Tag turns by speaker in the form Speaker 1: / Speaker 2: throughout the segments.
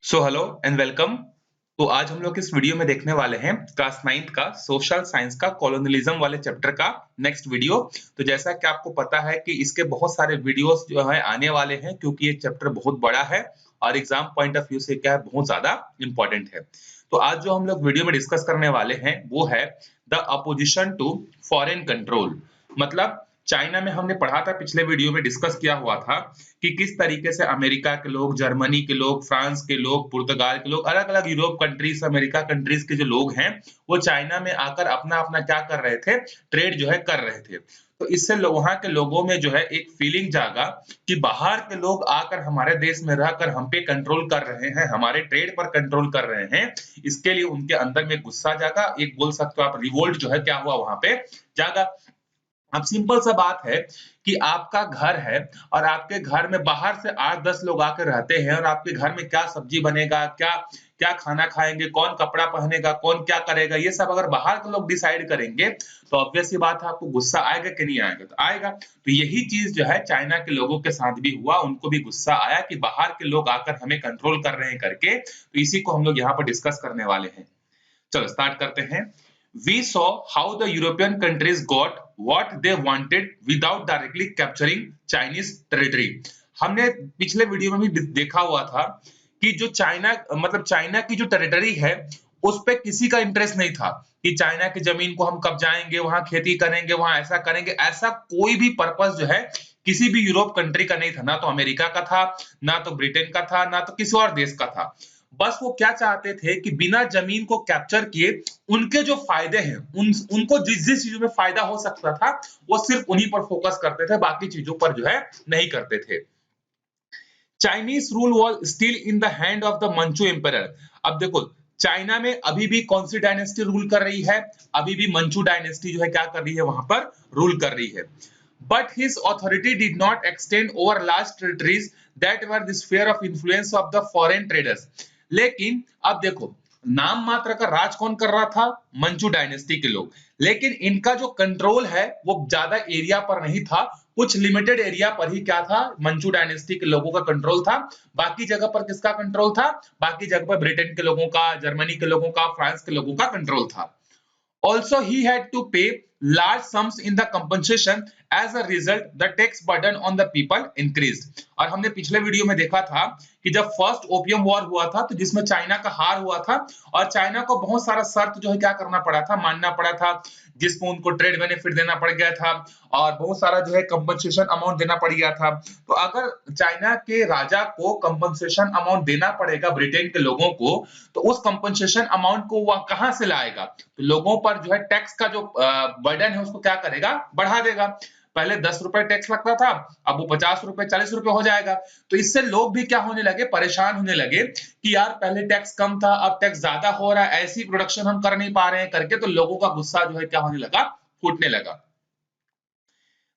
Speaker 1: So hello and welcome. तो आज हम लोग इस वीडियो में देखने वाले हैं क्लास 9th का सोशल साइंस का कॉलोनियलिज्म वाले चैप्टर का नेक्स्ट वीडियो। तो जैसा कि आपको पता है कि इसके बहुत सारे वीडियोस जो है आने वाले हैं, क्योंकि ये चैप्टर बहुत बड़ा है और एग्जाम पॉइंट ऑफ व्यू से क्या है, बहुत ज्यादा इंपॉर्टेंट है। तो आज जो हम लोग वीडियो में डिस्कस करने वाले हैं वो है the opposition to foreign control. मतलब चाइना में हमने पढ़ा था, पिछले वीडियो में डिस्कस किया हुआ था कि किस तरीके से अमेरिका के लोग, जर्मनी के लोग, फ्रांस के लोग, पुर्तगाल के लोग, अलग अलग यूरोप कंट्रीज, अमेरिका कंट्रीज के जो लोग हैं वो चाइना में आकर अपना अपना क्या कर रहे थे, ट्रेड जो है कर रहे थे। तो इससे वहां के लोगों में जो है एक फीलिंग जागा कि बाहर के लोग आकर हमारे देश में रहकर हम पे कंट्रोल कर रहे हैं, हमारे ट्रेड पर कंट्रोल कर रहे हैं। इसके लिए उनके अंदर में गुस्सा जागा, एक बोल सकते हो आप रिवोल्ट जो है क्या हुआ वहां पे जागा। अब सिंपल सा बात है कि आपका घर है और आपके घर में बाहर से 8-10 लोग आकर रहते हैं और आपके घर में क्या सब्जी बनेगा, क्या क्या खाना खाएंगे, कौन कपड़ा पहनेगा, कौन क्या करेगा, ये सब अगर बाहर के लोग डिसाइड करेंगे तो ऑब्वियस सी बात है आपको गुस्सा आएगा कि नहीं आएगा? तो आएगा। तो यही चीज जो है चाइना के लोगों के साथ भी हुआ, उनको भी गुस्सा आया कि बाहर के लोग आकर हमें कंट्रोल कर रहे हैं करके। तो इसी को हम लोग यहाँ पर डिस्कस करने वाले हैं। चलो स्टार्ट करते हैं। We saw how the European countries got what they wanted without directly capturing Chinese territory। हमने पिछले वीडियो में भी देखा हुआ था कि जो चाइना, मतलब चाइना की जो टेरिटरी है उस पे किसी का इंटरेस्ट नहीं था कि चाइना की जमीन को हम कब्जाएंगे, वहां खेती करेंगे, वहां ऐसा करेंगे। ऐसा कोई भी पर्पस जो है किसी भी यूरोप कंट्री का नहीं था, ना तो अमेरिका का था, ना तो ब्रिटेन का था, ना तो किसी और देश का था। बस वो क्या चाहते थे कि बिना जमीन को कैप्चर किए उनके जो फायदे हैं, उनको जिस जिस चीजों में फायदा हो सकता था वो सिर्फ उन्हीं पर फोकस करते थे, बाकी चीजों पर जो है नहीं करते थे। Chinese rule was still in the hand of the मंचू emperor. अब देखो चाइना में अभी भी कौन सी डायनेस्टी रूल कर रही है? अभी भी मंचू डायनेस्टी जो है क्या कर रही है, वहां पर रूल कर रही है। But his authority did not extend over large territories that were the sphere of influence of the foreign traders। लेकिन अब देखो, नाम मात्र का राज कौन कर रहा था? मंचू डायनेस्टी के लोग। लेकिन इनका जो कंट्रोल है वो ज्यादा एरिया पर नहीं था, कुछ लिमिटेड एरिया पर ही क्या था, मंचू डायनेस्टी के लोगों का कंट्रोल था। बाकी जगह पर किसका कंट्रोल था? बाकी जगह पर ब्रिटेन के लोगों का, जर्मनी के लोगों का, फ्रांस के लोगों का कंट्रोल था। Also, he had to pay large sums in the compensation. As a result, the tax burden on the people increased। और हमने पिछले वीडियो में देखा था कि जब फर्स्ट ओपियम वॉर हुआ था तो जिसमें चाइना का हार हुआ था और चाइना को बहुत सारा शर्त जो है क्या करना पड़ा था, मानना पड़ा था, जिसमें उनको ट्रेड बेनिफिट देना पड़ गया था और बहुत सारा जो है कंपनसेशन अमाउंट देना पड़ गया था। तो अगर चाइना के राजा को कंपनसेशन अमाउंट देना पड़ेगा ब्रिटेन के लोगों को, तो उस कंपनसेशन अमाउंट को वह कहां से लाएगा? तो लोगों पर जो है टैक्स का जो बर्डन है उसको क्या करेगा, बढ़ा देगा। पहले 10 रुपए टैक्स लगता था, अब वो 50 रुपए 40 रुपए हो जाएगा। तो इससे लोग भी क्या होने लगे, परेशान होने लगे कि यार पहले टैक्स कम था, अब टैक्स ज्यादा हो रहा है, ऐसी प्रोडक्शन हम कर नहीं पा रहे हैं करके। तो लोगों का गुस्सा जो है क्या होने लगा, फूटने लगा।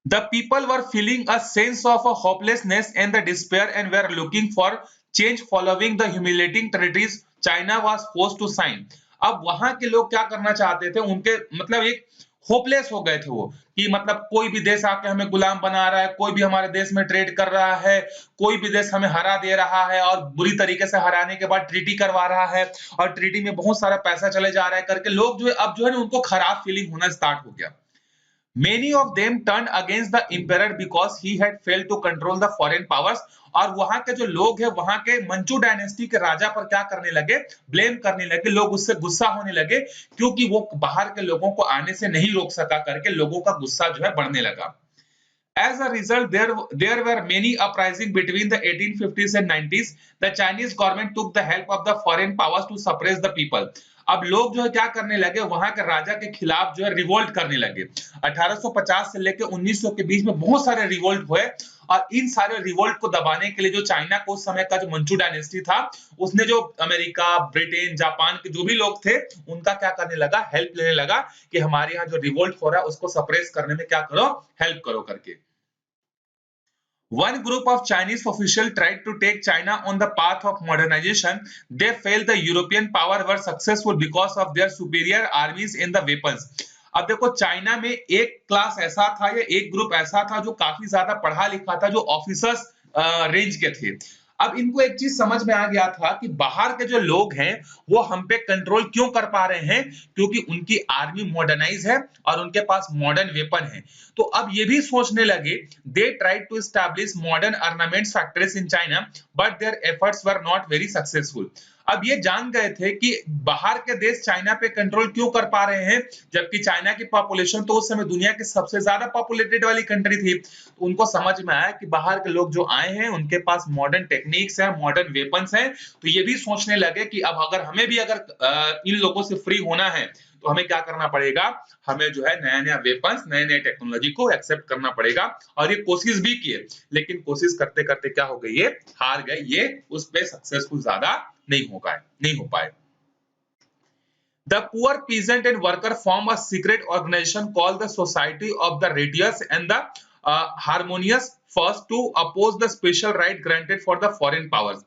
Speaker 1: The people were feeling a sense of a hopelessness and the despair and were looking for change following the humiliating treaties China was forced to sign। अब वहां के लोग क्या करना चाहते थे, उनके मतलब एक होपलेस हो गए थे वो कि मतलब कोई भी देश आके हमें गुलाम बना रहा है, कोई भी हमारे देश में ट्रेड कर रहा है, कोई भी देश हमें हरा दे रहा है और बुरी तरीके से हराने के बाद ट्रीटी करवा रहा है और ट्रीटी में बहुत सारा पैसा चले जा रहा है करके लोग जो है अब जो है ना उनको खराब फीलिंग होना स्टार्ट हो गया। Many of them turned against the emperor because he had failed to control the foreign powers। और वहां के जो लोग हैं, वहां के मंचू डायनेस्टी के राजा पर क्या करने लगे, ब्लेम करने लगे, लोग उससे गुस्सा होने लगे क्योंकि वो बाहर के लोगों को आने से नहीं रोक सका करके लोगों का गुस्सा जो है बढ़ने लगा। As a result, there were many uprisings between the 1850s and 90s। The Chinese government took the help of the foreign powers to suppress the people। अब लोग जो है क्या करने लगे, वहां के राजा के खिलाफ जो है रिवोल्ट करने लगे। 1850 से लेकर 1900 के बीच में बहुत सारे रिवोल्ट हुए और इन सारे रिवोल्ट को दबाने के लिए जो चाइना को उस समय का जो मंचू डायनेस्टी था, उसने जो अमेरिका, ब्रिटेन, जापान के जो भी लोग थे उनका क्या करने लगा, हेल्प लेने लगा कि हमारे यहाँ जो रिवोल्ट हो रहा है उसको सप्रेस करने में क्या करो, हेल्प करो करके। One group of Chinese officials tried to take China on the path of modernization. They felt the European power were successful because of their superior armies and the weapons। अब देखो China में एक class ऐसा था या एक group ऐसा था जो काफी ज्यादा पढ़ा लिखा था, जो ऑफिसर्स रेंज के थे। अब इनको एक चीज समझ में आ गया था कि बाहर के जो लोग हैं वो हम पे कंट्रोल क्यों कर पा रहे हैं, क्योंकि उनकी आर्मी मॉडर्नाइज है और उनके पास मॉडर्न वेपन है। तो अब ये भी सोचने लगे, they tried to establish modern armaments factories in China but their efforts were not very successful. अब ये जान गए थे कि बाहर के देश चाइना पे कंट्रोल क्यों कर पा रहे हैं, जबकि चाइना की पॉपुलेशन तो उस समय दुनिया की सबसे ज्यादा पॉपुलेटेड वाली कंट्री थी। तो उनको समझ में आया कि बाहर के लोग जो आए हैं उनके पास मॉडर्न टेक्निक्स है, मॉडर्न वेपन्स हैं। तो ये भी सोचने लगे कि अब अगर हमें भी अगर इन लोगों से फ्री होना है तो हमें क्या करना पड़ेगा, हमें जो है नया नया वेपन्स, नए नए टेक्नोलॉजी को एक्सेप्ट करना पड़ेगा। और ये कोशिश भी किए, लेकिन कोशिश करते करते क्या हो गई, ये हार गए, ये उस पे सक्सेसफुल ज्यादा नहीं हो पाए। The poor peasant and worker form a secret organization called the Society of the Radius and the Harmonious First to oppose the special right granted for the foreign powers.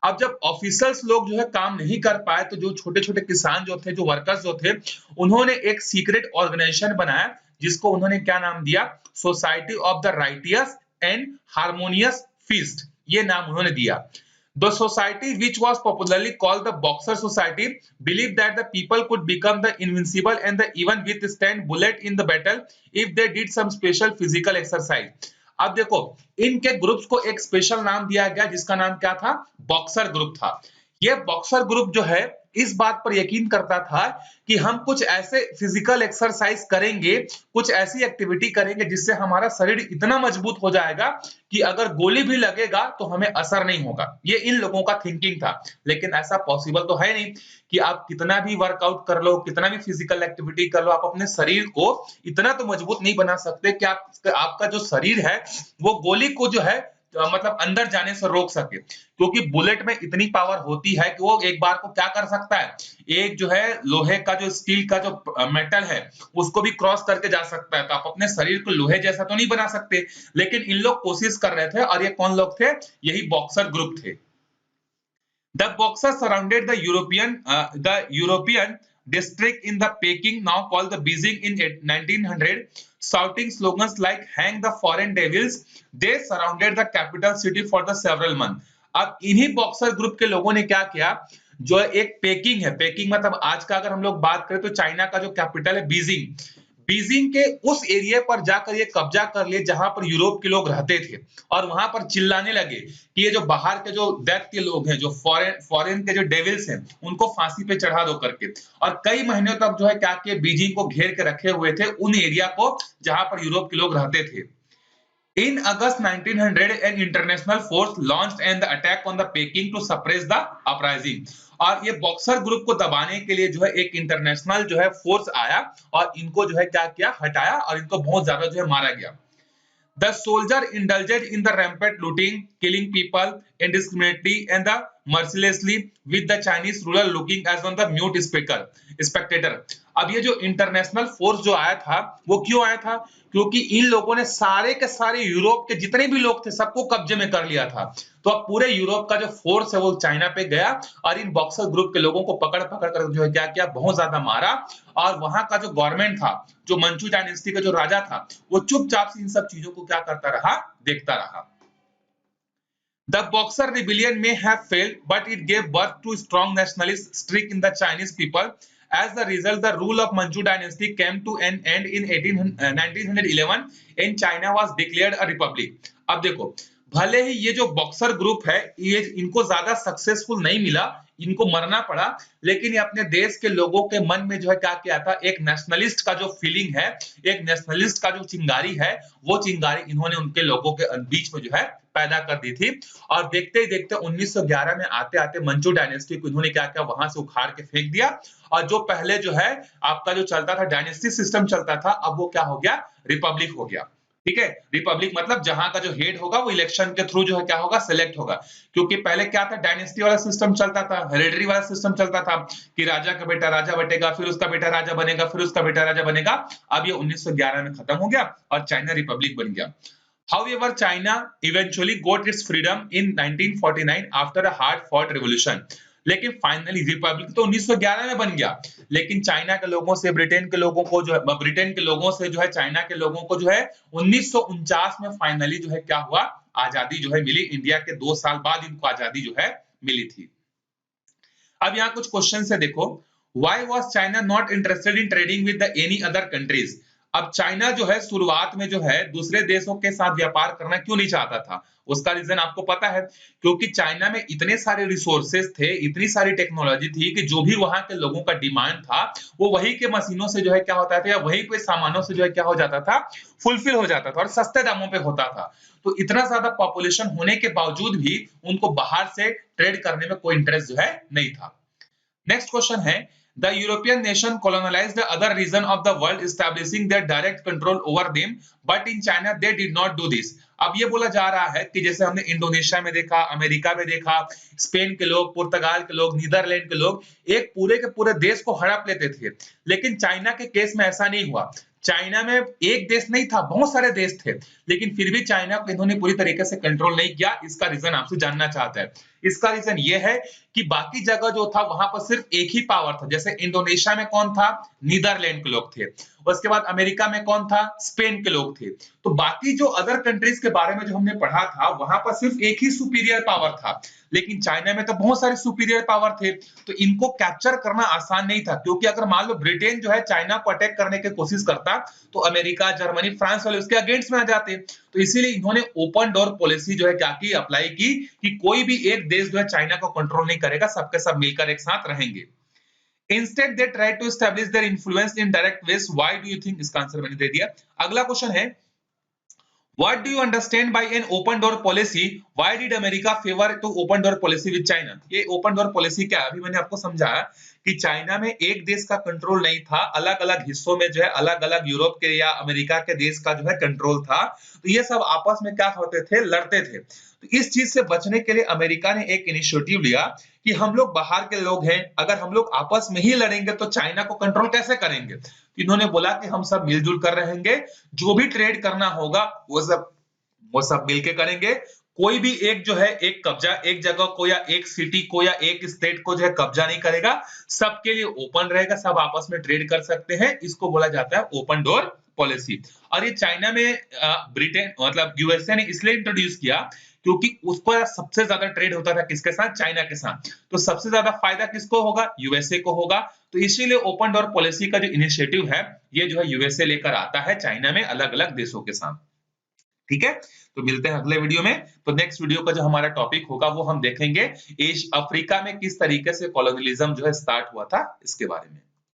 Speaker 1: अब जब ऑफिसर्स लोग जो है काम नहीं कर पाए तो जो छोटे छोटे किसान जो थे, जो वर्कर्स जो थे, उन्होंने एक सीक्रेट ऑर्गेनाइजेशन बनाया जिसको उन्होंने क्या नाम दिया, society of the righteous and harmonious feast, ये नाम उन्होंने दिया। The society, which was popularly called the Boxer Society, believed that the people could become the invincible and the even withstand bullet in the battle if they did some special physical exercise. अब देखो, इनके groups को एक special नाम दिया गया जिसका नाम क्या था, बॉक्सर ग्रुप था। ये बॉक्सर ग्रुप जो है इस बात पर यकीन करता था कि हम कुछ ऐसे फिजिकल एक्सरसाइज करेंगे, कुछ ऐसी एक्टिविटी करेंगे जिससे हमारा शरीर इतना मजबूत हो जाएगा कि अगर गोली भी लगेगा तो हमें असर नहीं होगा। ये इन लोगों का थिंकिंग था। लेकिन ऐसा पॉसिबल तो है नहीं कि आप कितना भी वर्कआउट कर लो, कितना भी फिजिकल एक्टिविटी कर लो, आप अपने शरीर को इतना तो मजबूत नहीं बना सकते कि आपका जो शरीर है वो गोली को जो है मतलब अंदर जाने से रोक सके, क्योंकि बुलेट में इतनी पावर होती है कि वो एक बार को क्या कर सकता है, एक जो है लोहे का जो स्टील का जो मेटल है उसको भी क्रॉस करके जा सकता है। तो आप अपने शरीर को लोहे जैसा तो नहीं बना सकते, लेकिन इन लोग कोशिश कर रहे थे। और ये कौन लोग थे, यही बॉक्सर ग्रुप थे। The boxers surrounded the European district in the Peking, now called the Beijing, in 1900, shouting slogans like "Hang the foreign devils." They surrounded the capital city for the several months. अब इन्हीं boxer group के लोगों ने क्या किया, जो एक packing है, पेकिंग मतलब आज का अगर हम लोग बात करें तो चाइना का जो कैपिटल है बीजिंग, बीजिंग के उस एरिया पर जाकर ये कब्जा कर लिए जहां पर यूरोप के लोग रहते थे। और वहां पर चिल्लाने लगे कि ये जो बाहर के जो दैत्य के लोग हैं, जो फॉरेन के जो डेविल्स हैं, उनको फांसी पे चढ़ा दो करके। और कई महीनों तक जो है क्या किए, बीजिंग को घेर के रखे हुए थे, उन एरिया को जहां पर यूरोप के लोग रहते थे। In August 1900, an international force launched an attack on the Peking to suppress the uprising. और ये बॉक्सर ग्रुप को दबाने के लिए जो है एक इंटरनेशनल जो है फोर्स आया और इनको जो है क्या किया, हटाया और इनको बहुत ज्यादा जो है मारा गया। The soldier indulged in the rampant looting, killing people indiscriminately and the mercilessly, with the Chinese ruler looking as on the mute spectator. अब ये जो इंटरनेशनल फोर्स जो आया था वो क्यों आया था, क्योंकि इन लोगों ने सारे के सारे यूरोप के जितने भी लोग थे सबको कब्जे में कर लिया था। तो अब पूरे यूरोप का जो फोर्स है वो चाइना पे गया और इन बॉक्सर ग्रुप के लोगों को पकड़ पकड़ कर जो है क्या किया, बहुत ज्यादा मारा। और वहां का जो गवर्नमेंट था, जो मंचू डायनेस्टी का जो राजा था, वो चुपचाप से इन सब चीजों को क्या करता रहा, देखता रहा। The Boxer rebellion may have failed, but it gave birth to strong nationalist streak in the Chinese people. As the result, the rule of Manchu dynasty came to an end in 1911 and China was declared a republic. अब देखो, भले ही ये जो boxer group है ये इनको ज्यादा successful नहीं मिला, इनको मरना पड़ा, लेकिन ये अपने देश के लोगों के मन में जो है क्या किया था, एक नेशनलिस्ट का जो फीलिंग है, एक नेशनलिस्ट का जो चिंगारी है, वो चिंगारी इन्होंने उनके लोगों के बीच में जो है पैदा कर दी थी। और देखते ही देखते 1911 में आते आते मंचू डायनेस्टी को इन्होंने क्या किया, वहां से उखाड़ के फेंक दिया। और जो पहले जो है आपका जो चलता था डायनेस्टी सिस्टम चलता था, अब वो क्या हो गया, रिपब्लिक हो गया। ठीक है, रिपब्लिक मतलब जहां का जो हेड होगा वो इलेक्शन के थ्रू जो है क्या होगा, सिलेक्ट होगा। क्योंकि पहले क्या था, डायनेस्टी वाला सिस्टम चलता था, हेरेडरी वाला सिस्टम चलता था कि राजा का बेटा राजा बटेगा, फिर उसका बेटा राजा बनेगा, फिर उसका बेटा राजा बनेगा। अब ये 1911 में खत्म हो गया और चाइना रिपब्लिक बन गया। However, China eventually got its freedom in 1949 after a hard-fought revolution. लेकिन फाइनली रिपब्लिक तो 1911 में बन गया, लेकिन चाइना के लोगों से ब्रिटेन के लोगों को जो है, ब्रिटेन के लोगों से जो है चाइना के लोगों को जो है 1949 में फाइनली जो है क्या हुआ, आजादी जो है मिली, इंडिया के 2 साल बाद इनको आजादी जो है मिली थी। अब यहाँ कुछ क्वेश्चन है, देखो why was China not interested in trading with any other countries. अब चाइना जो है शुरुआत में जो है दूसरे देशों के साथ व्यापार करना क्यों नहीं चाहता था, उसका रीजन आपको पता है, क्योंकि चाइना में इतने सारे रिसोर्सेज थे, इतनी सारी टेक्नोलॉजी थी कि जो भी वहां के लोगों का डिमांड था वो वही के मशीनों से जो है क्या होता था, या वही के सामानों से जो है क्या हो जाता था, फुलफिल हो जाता था और सस्ते दामों पे होता था। तो इतना ज्यादा पॉपुलेशन होने के बावजूद भी उनको बाहर से ट्रेड करने में कोई इंटरेस्ट जो है नहीं था। नेक्स्ट क्वेश्चन है, the European nation colonized the other region of the world establishing their direct control over them, but in China they did not do this। अब ये बोला जा रहा है कि जैसे हमने इंडोनेशिया में देखा, अमेरिका में देखा, स्पेन के लोग, पुर्तगाल के लोग, नीदरलैंड के लोग एक पूरे के पूरे देश को हड़प लेते थे, लेकिन चाइना के केस में ऐसा नहीं हुआ। चाइना में एक देश नहीं था, बहुत सारे देश थे, लेकिन फिर भी चाइना को इन्होंने पूरी तरीके से कंट्रोल नहीं किया। इसका रीजन आपसे जानना चाहता है। इसका रीजन ये है कि बाकी जगह जो था वहां पर सिर्फ एक ही पावर था। जैसे इंडोनेशिया में कौन था, नीदरलैंड के लोग थे, उसके बाद अमेरिका में कौन था, स्पेन के लोग थे। तो बाकी जो अदर कंट्रीज के बारे में जो हमने पढ़ा था वहां पर सिर्फ एक ही सुपीरियर पावर था, लेकिन चाइना में तो बहुत सारे सुपीरियर पावर थे। तो इनको कैप्चर करना आसान नहीं था, क्योंकि अगर मान लो ब्रिटेन जो है चाइना को अटैक करने की कोशिश करता तो अमेरिका, जर्मनी, फ्रांस वाले उसके अगेंस्ट में आ जाते। तो इसीलिए इन्होंने ओपन डोर पॉलिसी जो है क्या की, अप्लाई की कि कोई भी एक देश जो है चाइना को कंट्रोल नहीं करेगा, सबके सब मिलकर एक साथ रहेंगे। Instead they try to establish their influence in direct ways. Why do you think? इसका आंसर मैंने दे दिया। अगला क्वेश्चन है, What do you understand by an open door policy? Why did America favor to open door policy with China? ये open door policy क्या है? अभी मैंने आपको समझाया कि चाइना में एक देश का कंट्रोल नहीं था, अलग अलग हिस्सों में जो है अलग अलग यूरोप के या अमेरिका के देश का जो है कंट्रोल था। तो ये सब आपस में क्या होते थे, लड़ते थे। तो इस चीज से बचने के लिए अमेरिका ने एक इनिशिएटिव लिया कि हम लोग बाहर के लोग हैं, अगर हम लोग आपस में ही लड़ेंगे तो चाइना को कंट्रोल कैसे करेंगे। इन्होंने बोला कि हम सब मिलजुल कर रहेंगे, जो भी ट्रेड करना होगा वो सब मिलके करेंगे। कोई भी एक जो है एक कब्जा एक जगह को या एक सिटी को या एक स्टेट को जो है कब्जा नहीं करेगा, सबके लिए ओपन रहेगा, सब आपस में ट्रेड कर सकते हैं। इसको बोला जाता है ओपन डोर पॉलिसी। और ये चाइना में ब्रिटेन मतलब यूएसए ने इसलिए इंट्रोड्यूस किया क्योंकि उसका सबसे ज्यादा ट्रेड होता था किसके साथ, चाइना के साथ। तो सबसे ज्यादा फायदा किसको होगा, यूएसए को होगा। तो इसीलिए ओपन डोर पॉलिसी का जो इनिशिएटिव है ये जो है यूएसए लेकर आता है चाइना में अलग अलग देशों के साथ। ठीक है, तो मिलते हैं अगले वीडियो में। तो नेक्स्ट वीडियो का जो हमारा टॉपिक होगा वो हम देखेंगे अफ्रीका में किस तरीके से कॉलोनियलिज्म जो है स्टार्ट हुआ था, इसके बारे में।